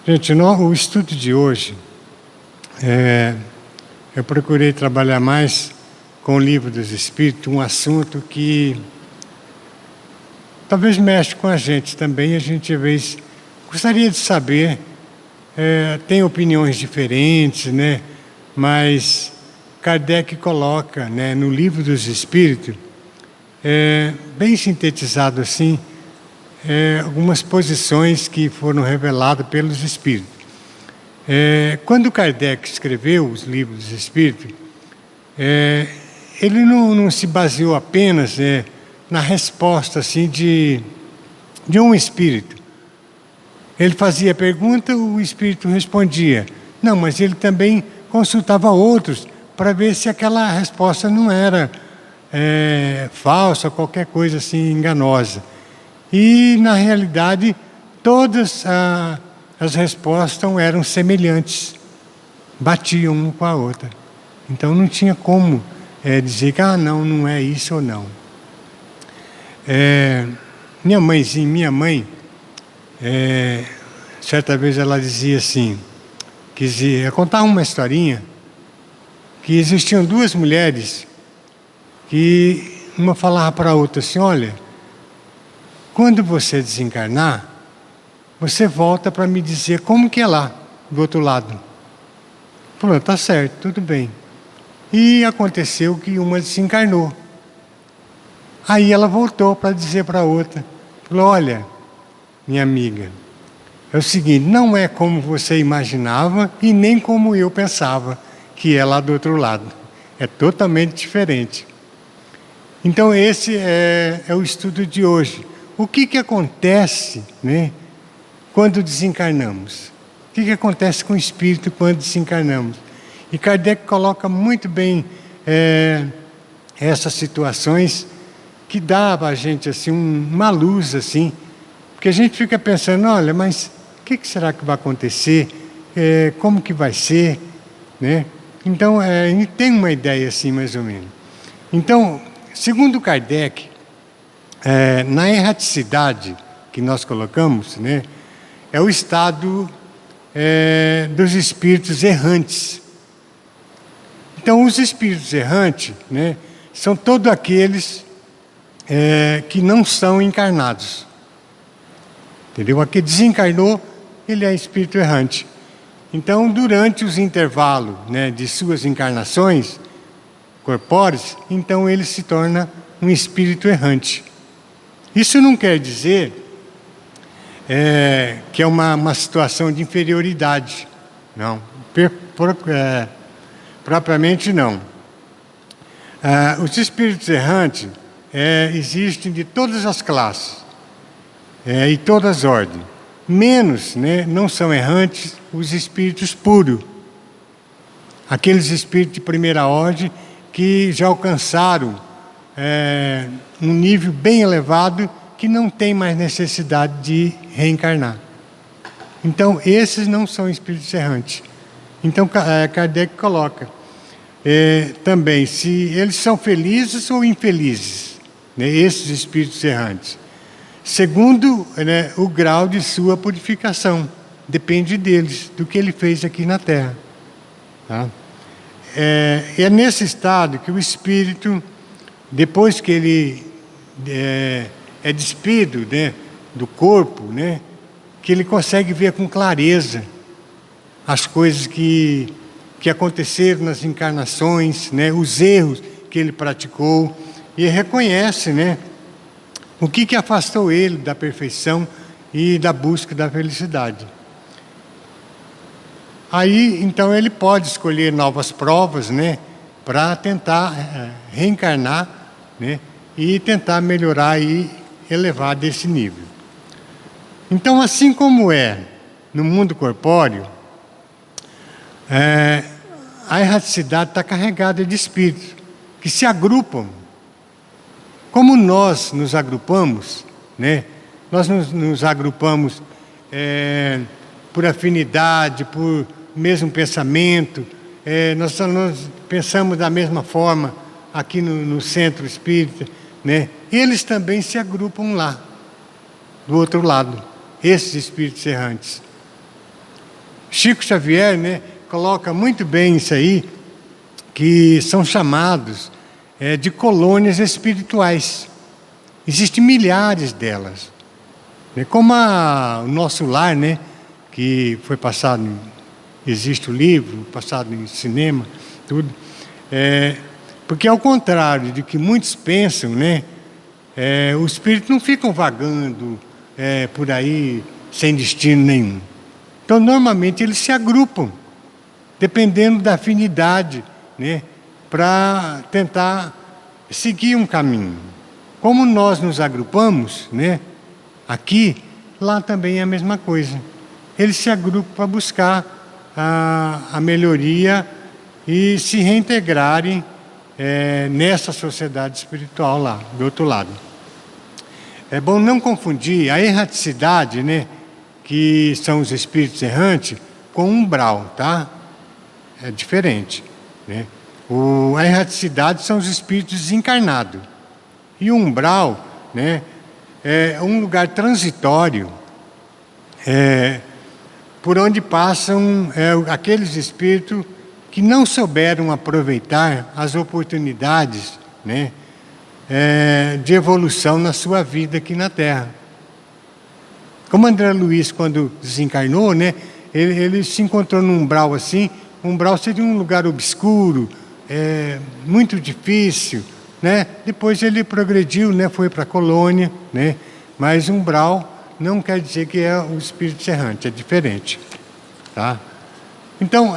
Gente, o estudo de hoje, eu procurei trabalhar mais com o Livro dos Espíritos, um assunto que talvez mexe com a gente também. A gente, às vezes, gostaria de saber, tem opiniões diferentes, né? Mas Kardec coloca, né, no Livro dos Espíritos, bem sintetizado assim, algumas posições que foram reveladas pelos Espíritos. Quando Kardec escreveu os Livros dos Espíritos, ele não se baseou apenas na resposta assim, de um Espírito. Ele fazia pergunta, o Espírito respondia. Não, mas ele também consultava outros para ver se aquela resposta não era falsa, qualquer coisa assim enganosa. E, na realidade, todas as respostas eram semelhantes, batiam uma com a outra. Então não tinha como dizer que não é isso ou não. Minha mãe, certa vez ela dizia assim, queria contar uma historinha, que existiam duas mulheres, que uma falava para a outra assim, olha, quando você desencarnar, você volta para me dizer como que é lá, do outro lado. Falou, tá certo, tudo bem. E aconteceu que uma desencarnou. Aí ela voltou para dizer para a outra, falou, olha, minha amiga, é o seguinte, não é como você imaginava e nem como eu pensava que é lá do outro lado. É totalmente diferente. Então esse é o estudo de hoje. O que acontece, né, quando desencarnamos? O que acontece com o espírito quando desencarnamos? E Kardec coloca muito bem essas situações que dá para a gente assim, uma luz, assim, porque a gente fica pensando, olha, mas o que será que vai acontecer? Como que vai ser? Né? Então, a gente tem uma ideia assim, mais ou menos. Então, segundo Kardec, na erraticidade que nós colocamos, né, é o estado dos espíritos errantes. Então, os espíritos errantes, né, são todos aqueles que não são encarnados. Entendeu? Aquele desencarnou, ele é espírito errante. Então, durante os intervalos, né, de suas encarnações corpóreas, então ele se torna um espírito errante. Isso não quer dizer que é uma situação de inferioridade. Não. Propriamente não. Os espíritos errantes existem de todas as classes e todas as ordens. Menos, né, não são errantes os espíritos puros. Aqueles espíritos de primeira ordem que já alcançaram um nível bem elevado que não tem mais necessidade de reencarnar. Então, esses não são espíritos errantes. Então, Kardec coloca também se eles são felizes ou infelizes, né, esses espíritos errantes. Segundo, né, o grau de sua purificação. Depende deles, do que ele fez aqui na Terra. Tá? É nesse estado que o espírito, depois que ele é despido, né, do corpo, né, que ele consegue ver com clareza as coisas que aconteceram nas encarnações, né, os erros que ele praticou, e reconhece, né, o que afastou ele da perfeição e da busca da felicidade. Aí, então, ele pode escolher novas provas, né, para tentar reencarnar, né, e tentar melhorar e elevar desse nível. Então, assim como no mundo corpóreo, a erraticidade está carregada de espíritos que se agrupam. Como nós nos agrupamos, né? Nós nos agrupamos por afinidade, por mesmo pensamento, nós pensamos da mesma forma aqui no centro espírita, né? Eles também se agrupam lá, do outro lado, esses espíritos errantes. Chico Xavier, né, coloca muito bem isso aí, que são chamados de colônias espirituais. Existem milhares delas. Como o nosso lar, né, que foi passado, existe o livro, passado em cinema, tudo. Porque ao contrário de que muitos pensam, né, os espíritos não ficam vagando por aí sem destino nenhum. Então, normalmente, eles se agrupam, dependendo da afinidade, né, para tentar seguir um caminho. Como nós nos agrupamos, né, aqui, lá também é a mesma coisa. Eles se agrupam para buscar a melhoria e se reintegrarem nessa sociedade espiritual lá, do outro lado. É bom não confundir a erraticidade, né, que são os espíritos errantes, com umbral, tá? É diferente, né? A erraticidade são os espíritos desencarnados. E o umbral, né, é um lugar transitório por onde passam aqueles espíritos que não souberam aproveitar as oportunidades, né, de evolução na sua vida aqui na Terra. Como André Luiz, quando desencarnou, né, ele se encontrou num umbral assim. Um umbral seria um lugar obscuro, muito difícil, né? Depois ele progrediu, né, foi para a colônia, né? Mas umbral não quer dizer que é o espírito errante, é diferente, tá? Então,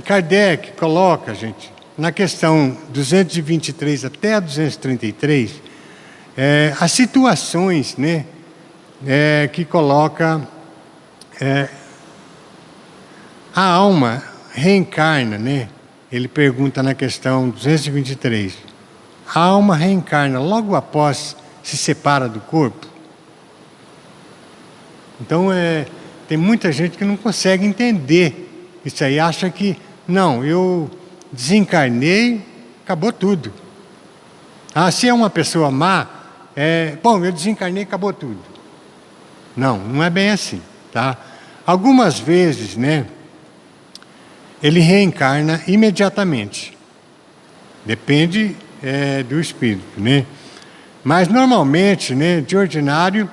Kardec coloca, gente, na questão 223 até a 233, as situações, né, que coloca a alma reencarna, né? Ele pergunta na questão 223. A alma reencarna logo após se separa do corpo? Então, tem muita gente que não consegue entender isso aí. Acha que, não, eu desencarnei, acabou tudo. Se é uma pessoa má, bom, eu desencarnei, acabou tudo. Não, não é bem assim, tá? Algumas vezes, né, ele reencarna imediatamente. Depende do espírito, né? Mas normalmente, né, de ordinário,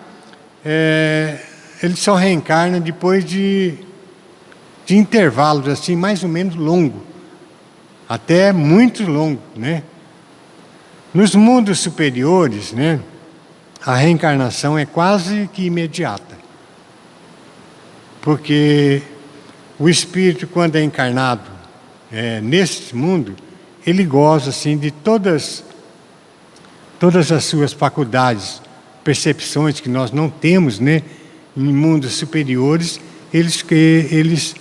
ele só reencarna depois de intervalos assim, mais ou menos longo, até muito longo, né? Nos mundos superiores, né, a reencarnação é quase que imediata, porque o espírito, quando é encarnado neste mundo, ele goza assim de todas as suas faculdades, percepções que nós não temos, né, em mundos superiores. Eles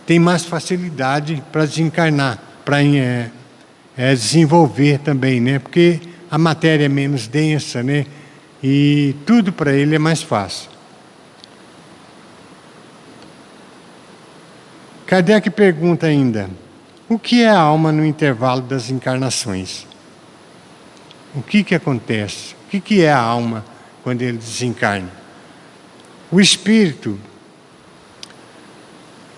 têm mais facilidade para desencarnar, para desenvolver também, né, porque a matéria é menos densa, né, e tudo para ele é mais fácil. Kardec pergunta ainda: o que é a alma no intervalo das encarnações? O que acontece? O que é a alma quando ele desencarna? O espírito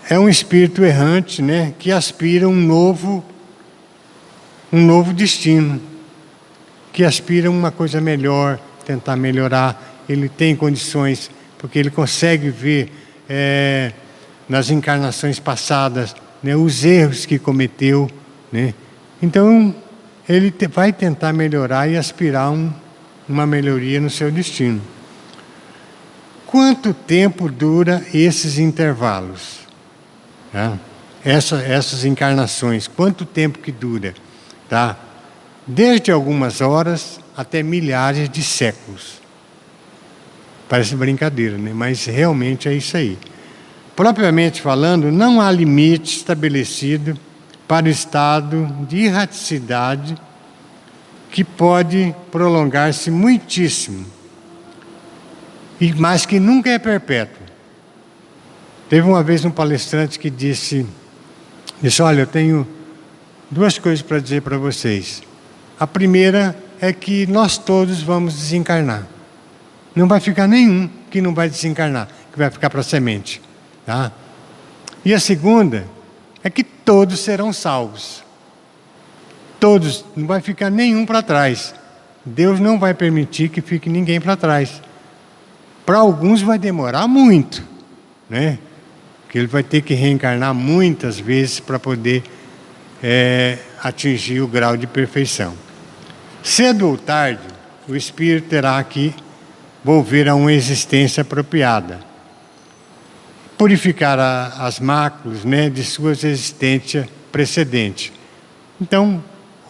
é um espírito errante, né, que aspira um novo destino, que aspira uma coisa melhor, tentar melhorar. Ele tem condições, porque ele consegue ver nas encarnações passadas, né, os erros que cometeu, né? Então, ele vai tentar melhorar e aspirar uma melhoria no seu destino. Quanto tempo dura esses intervalos? Tá? Essas encarnações, quanto tempo que dura? Tá? Desde algumas horas até milhares de séculos. Parece brincadeira, né? Mas realmente é isso aí. Propriamente falando, não há limite estabelecido para o estado de erraticidade, que pode prolongar-se muitíssimo, mas que nunca é perpétuo. Teve uma vez um palestrante que disse, olha, eu tenho duas coisas para dizer para vocês. A primeira é que nós todos vamos desencarnar. Não vai ficar nenhum que não vai desencarnar, que vai ficar para a semente. Tá? E a segunda é que todos serão salvos. Todos, não vai ficar nenhum para trás. Deus não vai permitir que fique ninguém para trás. Para alguns vai demorar muito, né? Porque ele vai ter que reencarnar muitas vezes para poder atingir o grau de perfeição. Cedo ou tarde, o espírito terá que volver a uma existência apropriada, purificar as máculas, né, de sua existência precedente. Então,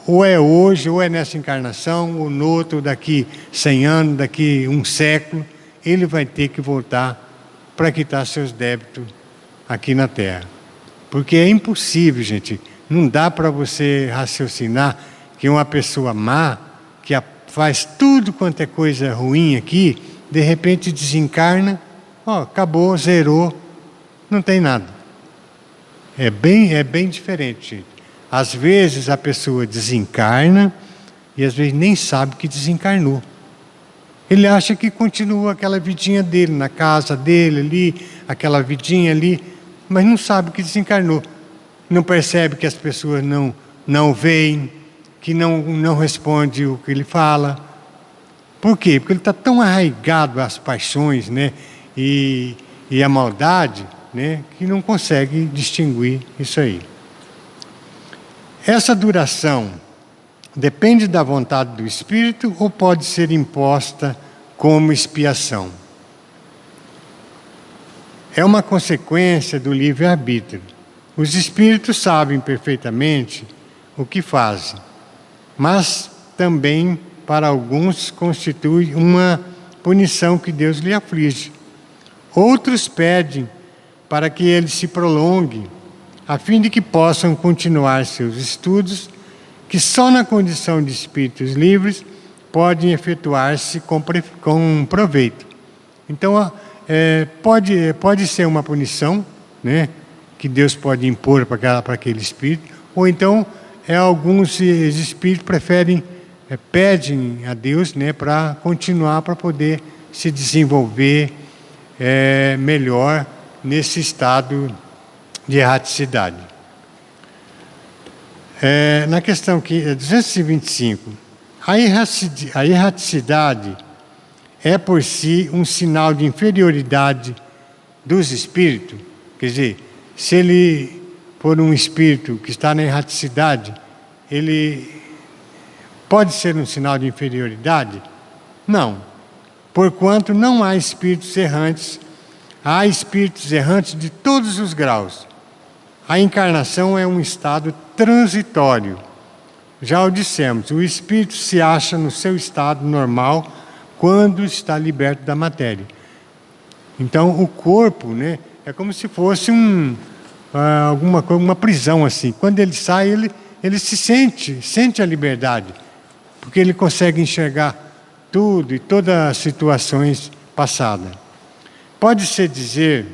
ou é hoje, ou é nessa encarnação, ou no outro, daqui 100 anos, daqui um século, ele vai ter que voltar para quitar seus débitos aqui na Terra. Porque é impossível, gente, não dá para você raciocinar que uma pessoa má, que faz tudo quanto é coisa ruim aqui, de repente desencarna, acabou, zerou, não tem nada. É bem diferente, gente. Às vezes a pessoa desencarna e às vezes nem sabe que desencarnou. Ele acha que continua aquela vidinha dele, na casa dele ali, aquela vidinha ali, mas não sabe que desencarnou. Não percebe que as pessoas não veem, que não responde o que ele fala. Por quê? Porque ele está tão arraigado às paixões, né, e à maldade, né, que não consegue distinguir isso aí. Essa duração depende da vontade do espírito ou pode ser imposta como expiação? É uma consequência do livre-arbítrio. Os espíritos sabem perfeitamente o que fazem, mas também para alguns constitui uma punição que Deus lhe aflige. Outros pedem para que ele se prolongue, a fim de que possam continuar seus estudos, que só na condição de espíritos livres podem efetuar-se com proveito. Então, pode ser uma punição, né, que Deus pode impor para aquele espírito, ou então alguns espíritos pedem a Deus, né, para continuar, para poder se desenvolver melhor nesse estado de erraticidade. Na questão 225, a erraticidade é por si um sinal de inferioridade dos espíritos. Quer dizer, se ele for um espírito que está na erraticidade, ele pode ser um sinal de inferioridade? Não. Porquanto não há espíritos errantes, há espíritos errantes de todos os graus. A encarnação é um estado transitório. Já o dissemos, o espírito se acha no seu estado normal quando está liberto da matéria. Então, o corpo, né, é como se fosse uma prisão assim. Quando ele sai, ele sente a liberdade, porque ele consegue enxergar tudo e todas as situações passadas. Pode-se dizer,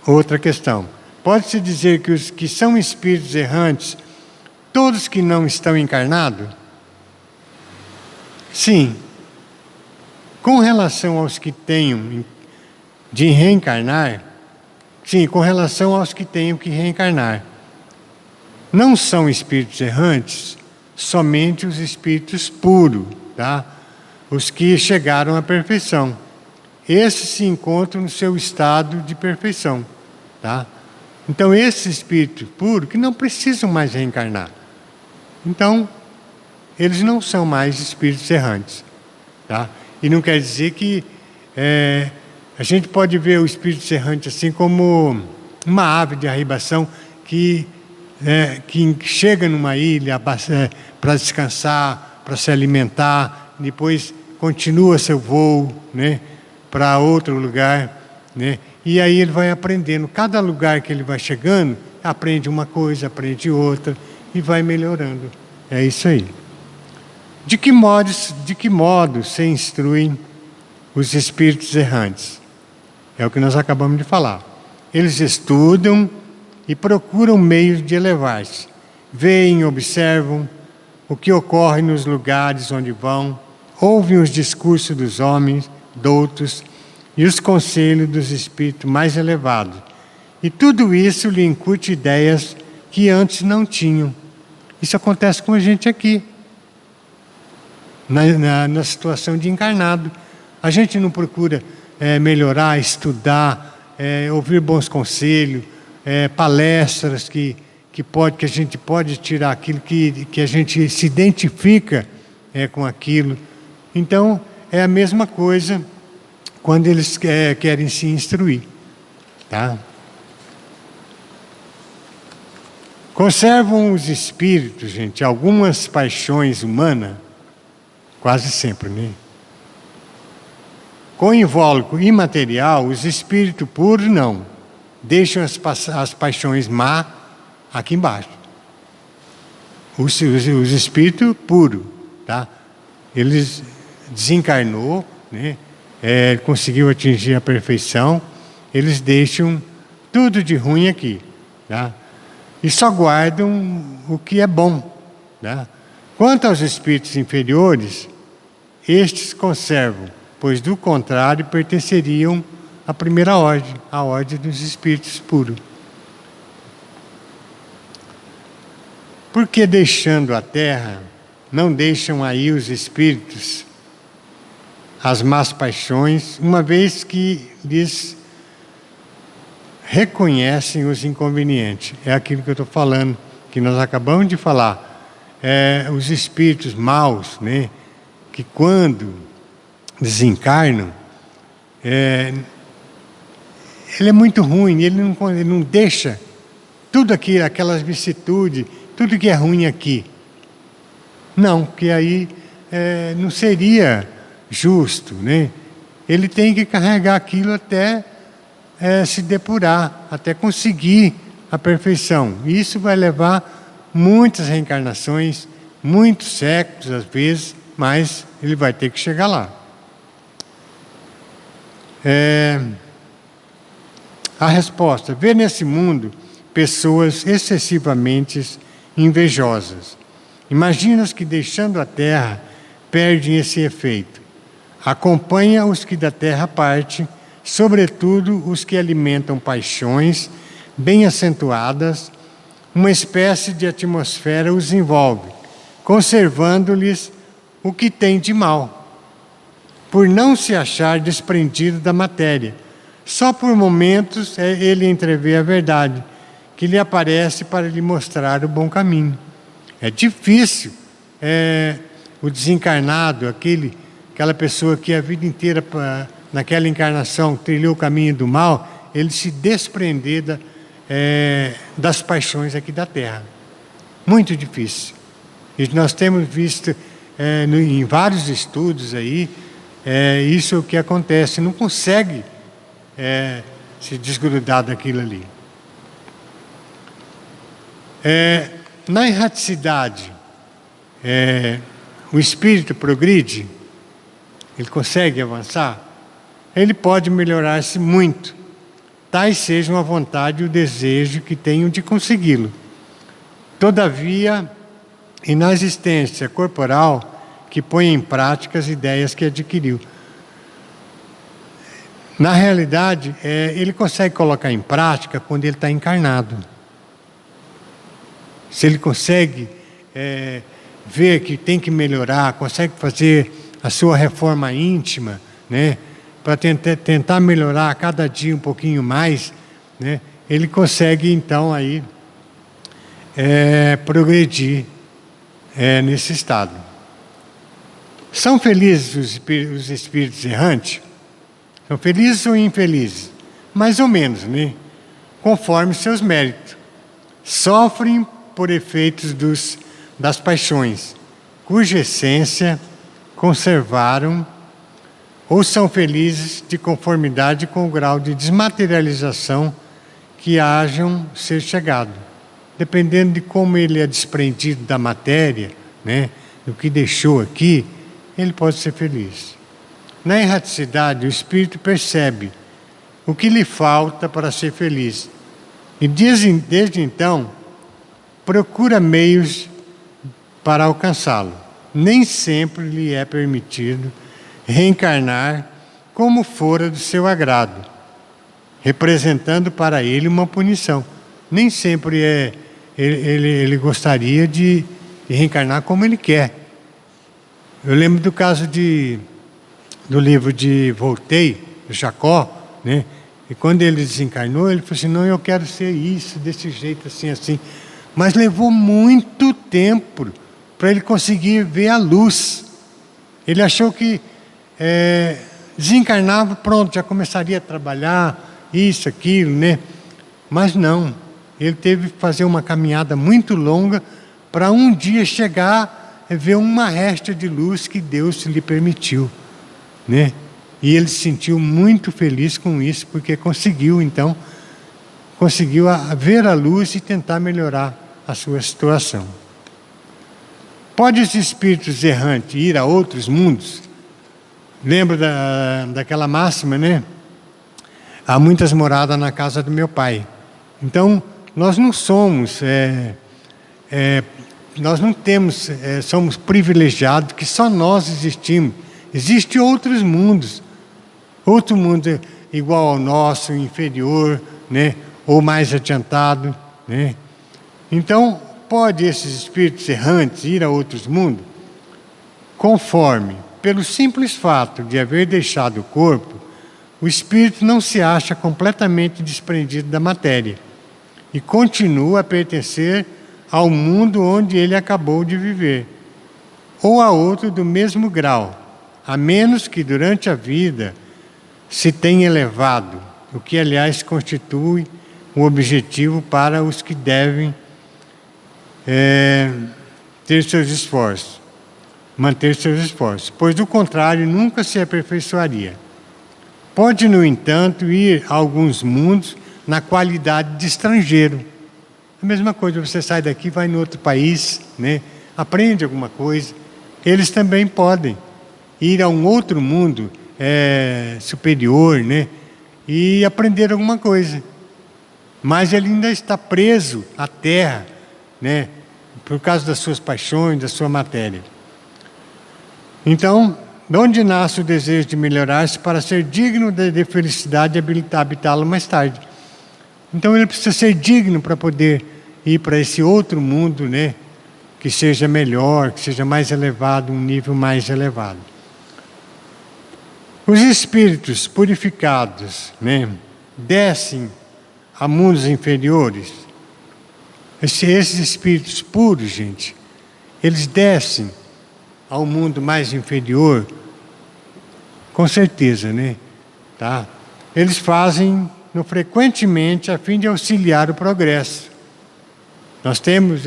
outra questão, pode-se dizer que os que são espíritos errantes, todos que não estão encarnados? Sim. Com relação aos que tenham de reencarnar, sim, com relação aos que tenham que reencarnar. Não são espíritos errantes somente os espíritos puros, tá? Os que chegaram à perfeição. Esses se encontram no seu estado de perfeição, tá? Então, esses espíritos puros que não precisam mais reencarnar. Então, eles não são mais espíritos errantes, tá? E não quer dizer que a gente pode ver o espírito errante assim como uma ave de arribação que chega numa ilha para descansar, para se alimentar, depois continua seu voo, né, para outro lugar, né, e aí ele vai aprendendo. Cada lugar que ele vai chegando, aprende uma coisa, aprende outra e vai melhorando. É isso aí. De que modo se instruem os espíritos errantes? É o que nós acabamos de falar. Eles estudam e procuram meios de elevar-se. Veem, observam o que ocorre nos lugares onde vão, ouvem os discursos dos homens doutos e os conselhos dos espíritos mais elevados E tudo isso lhe incute ideias que antes não tinham. Isso acontece com a gente aqui, na situação de encarnado. A gente não procura melhorar, estudar, ouvir bons conselhos, palestras que a gente pode tirar aquilo que a gente se identifica com aquilo. Então, é a mesma coisa quando eles querem se instruir. Tá? Conservam os espíritos, gente, algumas paixões humanas, quase sempre, né? Com invólucro imaterial, os espíritos puros não. Deixam as paixões má aqui embaixo. Os espíritos puros, tá? Eles desencarnou, né? Conseguiu atingir a perfeição, eles deixam tudo de ruim aqui, tá? E só guardam o que é bom, tá? Quanto aos espíritos inferiores, estes conservam, pois do contrário pertenceriam à primeira ordem, a ordem dos espíritos puros. Porque deixando a terra, não deixam aí os espíritos as más paixões, uma vez que lhes reconhecem os inconvenientes. É aquilo que eu estou falando, que nós acabamos de falar. Os espíritos maus, né, que quando desencarnam, ele é muito ruim, ele não deixa tudo aquilo, aquelas vicissitudes, tudo que é ruim aqui. Não, porque aí não seria justo, né? Ele tem que carregar aquilo até se depurar, até conseguir a perfeição. E isso vai levar muitas reencarnações, muitos séculos às vezes, mas ele vai ter que chegar lá. A resposta: vê nesse mundo pessoas excessivamente invejosas. Imagina-as que, deixando a terra, perdem esse efeito. Acompanha os que da terra partem, sobretudo os que alimentam paixões bem acentuadas, uma espécie de atmosfera os envolve, conservando-lhes o que tem de mal, por não se achar desprendido da matéria. Só por momentos ele entrevê a verdade, que lhe aparece para lhe mostrar o bom caminho. É difícil o desencarnado, aquela pessoa que a vida inteira, naquela encarnação, trilhou o caminho do mal, ele se desprender das paixões aqui da Terra. Muito difícil. E nós temos visto em vários estudos aí, isso é o que acontece, não consegue se desgrudar daquilo ali. Na erraticidade, o espírito progride, ele consegue avançar, ele pode melhorar-se muito, tais sejam a vontade e o desejo que tenham de consegui-lo. Todavia, e na existência corporal, que põe em prática as ideias que adquiriu. Na realidade, ele consegue colocar em prática quando ele está encarnado. Se ele consegue ver que tem que melhorar, consegue fazer a sua reforma íntima, né, para tentar melhorar a cada dia um pouquinho mais, né, ele consegue então aí progredir nesse estado. São felizes os espíritos errantes? São felizes ou infelizes? Mais ou menos, né? Conforme seus méritos. Sofrem por efeitos das paixões, cuja essência conservaram, ou são felizes de conformidade com o grau de desmaterialização que hajam ser chegado. Dependendo de como ele é desprendido da matéria, né, do que deixou aqui, ele pode ser feliz. Na erraticidade, o espírito percebe o que lhe falta para ser feliz. E desde então, procura meios para alcançá-lo. Nem sempre lhe é permitido reencarnar como fora do seu agrado. representando para ele uma punição. Nem sempre ele gostaria de reencarnar como ele quer. Eu lembro do caso do livro de Voltaire, Jacó, né? E quando ele desencarnou, ele falou assim, não, eu quero ser isso, desse jeito, assim, assim. Mas levou muito tempo para ele conseguir ver a luz. Ele achou que desencarnava, pronto, já começaria a trabalhar, isso, aquilo, né? Mas não, ele teve que fazer uma caminhada muito longa para um dia chegar a ver uma resta de luz que Deus lhe permitiu, né? E ele se sentiu muito feliz com isso, porque conseguiu ver a luz e tentar melhorar a sua situação. Pode os espíritos errantes ir a outros mundos? Lembra daquela máxima, né? Há muitas moradas na casa do meu pai. Então, nós não somos, nós não temos, somos privilegiados, que só nós existimos. Existem outros mundos. Outro mundo igual ao nosso, inferior, né? Ou mais adiantado, né? Então, pode esses espíritos errantes ir a outros mundos? Conforme, pelo simples fato de haver deixado o corpo, o espírito não se acha completamente desprendido da matéria e continua a pertencer ao mundo onde ele acabou de viver, ou a outro do mesmo grau, a menos que durante a vida se tenha elevado, o que aliás constitui um objetivo para os que devem ter seus esforços, manter seus esforços, pois do contrário nunca se aperfeiçoaria. Pode, no entanto, ir a alguns mundos na qualidade de estrangeiro. A mesma coisa, você sai daqui, vai em outro país, né? Aprende alguma coisa. Eles também podem ir a um outro mundo superior, né? E aprender alguma coisa. Mas ele ainda está preso à terra, né? Por causa das suas paixões, da sua matéria. Então, de onde nasce o desejo de melhorar-se para ser digno de felicidade e habitá-lo mais tarde? Então ele precisa ser digno para poder ir para esse outro mundo, né? Que seja melhor, que seja mais elevado, um nível mais elevado. Os espíritos purificados, né? Descem a mundos inferiores. Esses espíritos puros, gente, eles descem ao mundo mais inferior, com certeza, né? Tá? Eles fazem frequentemente a fim de auxiliar o progresso. Nós temos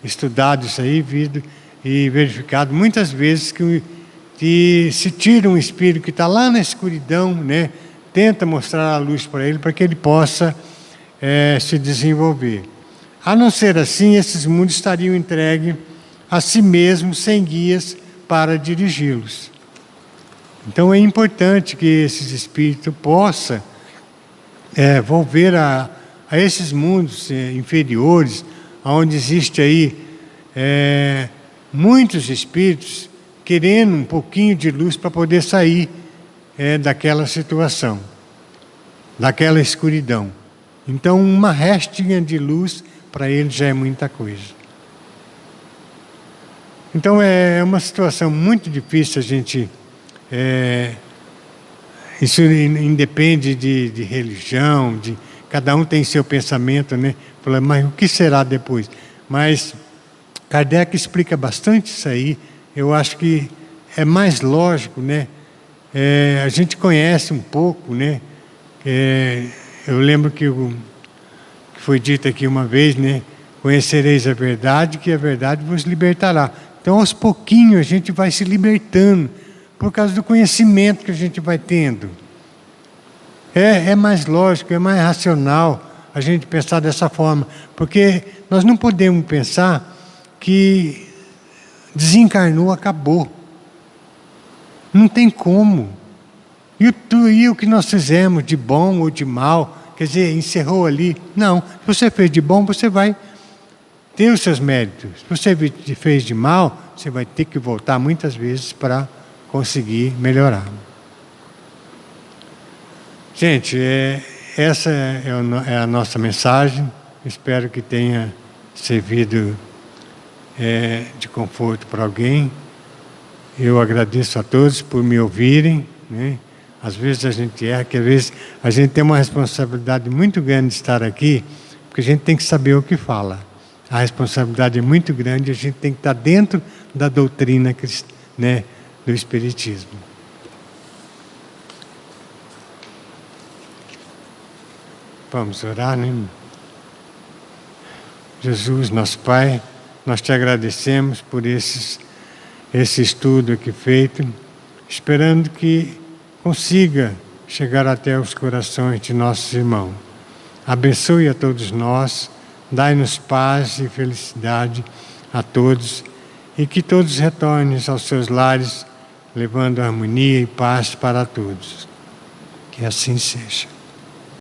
estudado isso aí, visto e verificado muitas vezes que se tira um espírito que está lá na escuridão, né? Tenta mostrar a luz para ele, para que ele possa se desenvolver. A não ser assim, esses mundos estariam entregues a si mesmos, sem guias para dirigi-los. Então é importante que esses espíritos possam volver a esses mundos inferiores, onde existe aí muitos espíritos querendo um pouquinho de luz para poder sair daquela situação, daquela escuridão. Então uma restinha de luz para eles já é muita coisa. Então é uma situação muito difícil a gente... isso independe de religião, cada um tem seu pensamento, né? Fala, mas o que será depois? Mas Kardec explica bastante isso aí. Eu acho que é mais lógico, né? A gente conhece um pouco, né? Eu lembro que foi dito aqui uma vez, né? Conhecereis a verdade, que a verdade vos libertará. Então, aos pouquinhos, a gente vai se libertando, por causa do conhecimento que a gente vai tendo. É mais lógico, é mais racional a gente pensar dessa forma, porque nós não podemos pensar que desencarnou, acabou. Não tem como. E o que nós fizemos de bom ou de mal, quer dizer, encerrou ali? Não. Se você fez de bom, você vai ter os seus méritos. Se você fez de mal, você vai ter que voltar muitas vezes para conseguir melhorar. Gente, essa é a nossa mensagem. Espero que tenha servido de conforto para alguém. Eu agradeço a todos por me ouvirem, né? Às vezes a gente erra, que às vezes a gente tem uma responsabilidade muito grande de estar aqui, porque a gente tem que saber o que fala. A responsabilidade é muito grande, a gente tem que estar dentro da doutrina, né, do Espiritismo. Vamos orar, né? Jesus, nosso Pai, nós te agradecemos por esse estudo aqui feito, esperando que consiga chegar até os corações de nossos irmãos. Abençoe a todos nós, dai-nos paz e felicidade a todos, e que todos retornem aos seus lares, levando harmonia e paz para todos. Que assim seja.